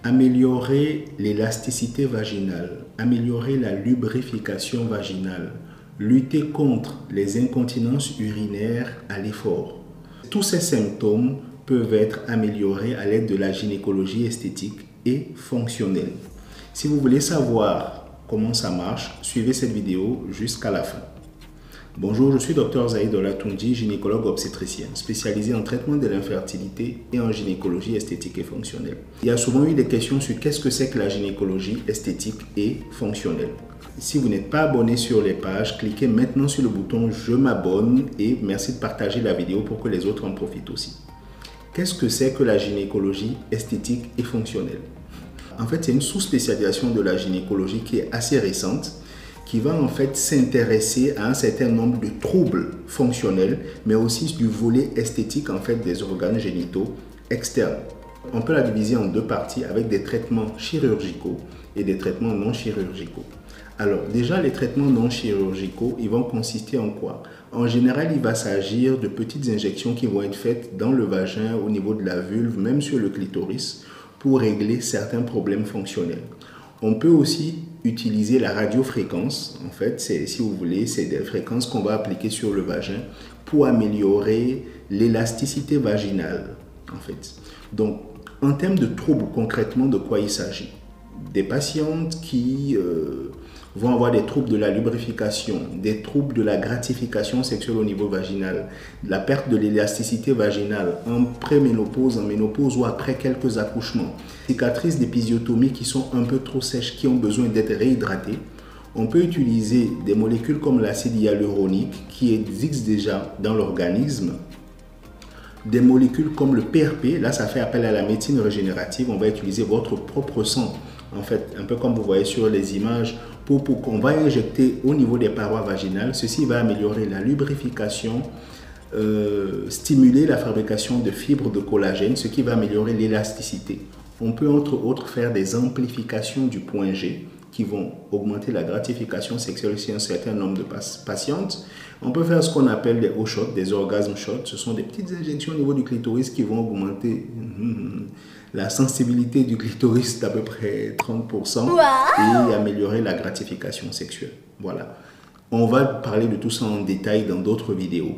Améliorer l'élasticité vaginale, améliorer la lubrification vaginale, lutter contre les incontinences urinaires à l'effort. Tous ces symptômes peuvent être améliorés à l'aide de la gynécologie esthétique et fonctionnelle. Si vous voulez savoir comment ça marche, suivez cette vidéo jusqu'à la fin. Bonjour, je suis Dr Zaïd Olatundi, gynécologue obstétricien, spécialisé en traitement de l'infertilité et en gynécologie esthétique et fonctionnelle. Il y a souvent eu des questions sur qu'est-ce que c'est que la gynécologie esthétique et fonctionnelle. Si vous n'êtes pas abonné sur les pages, cliquez maintenant sur le bouton « Je m'abonne » et merci de partager la vidéo pour que les autres en profitent aussi. Qu'est-ce que c'est que la gynécologie esthétique et fonctionnelle? En fait, c'est une sous-spécialisation de la gynécologie qui est assez récente, qui va en fait s'intéresser à un certain nombre de troubles fonctionnels, mais aussi du volet esthétique en fait des organes génitaux externes. On peut la diviser en deux parties avec des traitements chirurgicaux et des traitements non chirurgicaux. Alors déjà, les traitements non chirurgicaux, ils vont consister en quoi? En général, il va s'agir de petites injections qui vont être faites dans le vagin, au niveau de la vulve, même sur le clitoris, pour régler certains problèmes fonctionnels. On peut aussi utiliser la radiofréquence. En fait, si vous voulez, c'est des fréquences qu'on va appliquer sur le vagin pour améliorer l'élasticité vaginale. En fait. Donc, en termes de troubles, concrètement, de quoi il s'agit? Des patientes qui vont avoir des troubles de la lubrification, des troubles de la gratification sexuelle au niveau vaginal, la perte de l'élasticité vaginale en préménopause, en ménopause ou après quelques accouchements, cicatrices d'épisiotomie qui sont un peu trop sèches, qui ont besoin d'être réhydratées. On peut utiliser des molécules comme l'acide hyaluronique qui existent déjà dans l'organisme. Des molécules comme le PRP, là ça fait appel à la médecine régénérative, on va utiliser votre propre sang, en fait, un peu comme vous voyez sur les images, pour qu'on va injecter au niveau des parois vaginales. Ceci va améliorer la lubrification, stimuler la fabrication de fibres de collagène, ce qui va améliorer l'élasticité. On peut entre autres faire des amplifications du point G qui vont augmenter la gratification sexuelle chez un certain nombre de patientes. On peut faire ce qu'on appelle des O-shots, des orgasmes shots. Ce sont des petites injections au niveau du clitoris qui vont augmenter la sensibilité du clitoris d'à peu près 30% et améliorer la gratification sexuelle. Voilà. On va parler de tout ça en détail dans d'autres vidéos.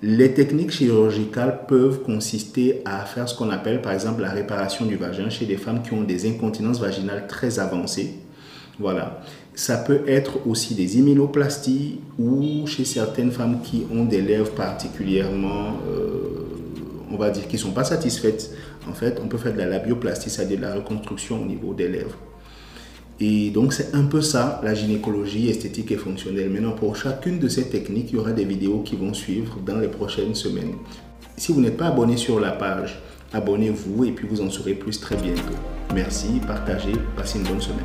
Les techniques chirurgicales peuvent consister à faire ce qu'on appelle par exemple la réparation du vagin chez des femmes qui ont des incontinences vaginales très avancées. Voilà. Ça peut être aussi des hyménoplasties ou chez certaines femmes qui ont des lèvres particulièrement, on va dire, qui ne sont pas satisfaites. En fait, on peut faire de la labioplastie, c'est-à-dire de la reconstruction au niveau des lèvres. Et donc, c'est un peu ça, la gynécologie esthétique et fonctionnelle. Maintenant, pour chacune de ces techniques, il y aura des vidéos qui vont suivre dans les prochaines semaines. Si vous n'êtes pas abonné sur la page, abonnez-vous et puis vous en saurez plus très bientôt. Merci, partagez, passez une bonne semaine.